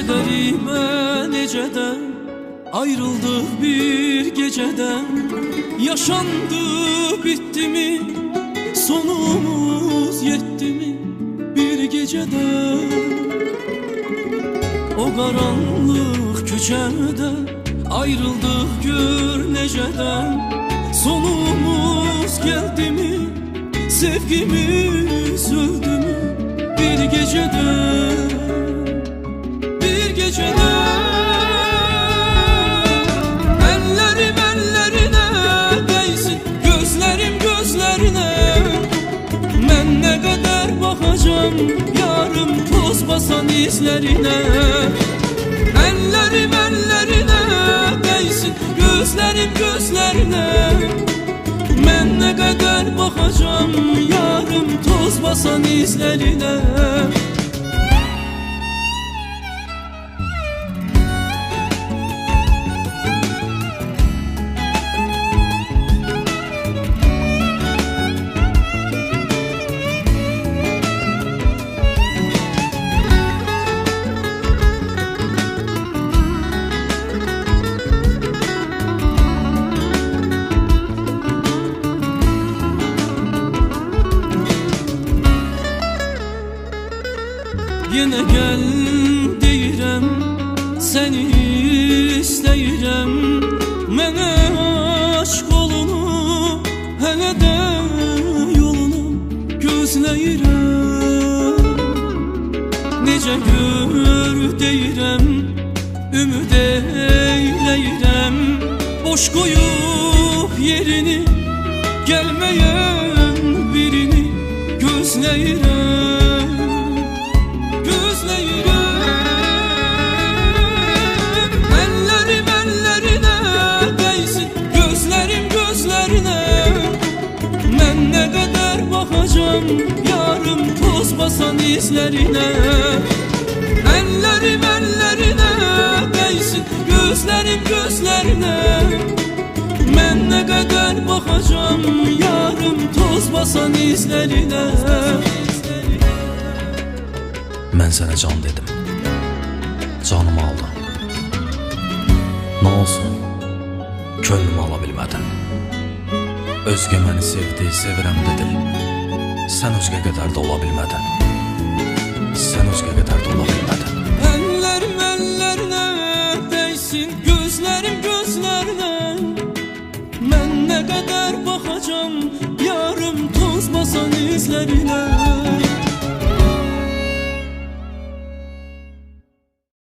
Kederime neceden ayrıldık bir geceden. Yaşandı bitti mi, sonumuz yetti mi bir gecede. O karanlık küçede ayrıldık gör neceden. Sonumuz geldi mi, sevgimiz öldü mü bir gecede. Bir gecede ellerim ellerine değsin, gözlerim gözlerine. Ben ne kadar bakacağım yarım toz basan izlerine. Ellerim ellerine değsin, gözlerim gözlerine. Ben ne kadar bakacağım yarım toz basan izlerine. Yine gel deyirəm, seni istəyirəm. Mənə aşk olunu, hələ də yolunu gözləyirəm. Necə gör deyirəm, ümid eyləyirəm. Boş qoyub yerini, gəlməyən birini gözləyirəm. Ellerim ellerine değsin, gözlerim gözlerine. Ben ne kadar bakacağım yarım toz basan izlerine. Ellerim ellerine değsin, gözlerim gözlerine. Ben ne kadar bakacağım yarım toz basan izlerine. Mən sənə can dedim, canımı aldın. Nə olsun, könlümü ala bilmədin. Özgə məni sevdi, sevirəm dedi. Sən özgə qədər də ola bilmədin. Sən özgə qədər də ola bilmədin. Ellerim ellerine değsin, gözlerim gözlerine. Ben ne kadar bakacağım yarım toz basan izlerine.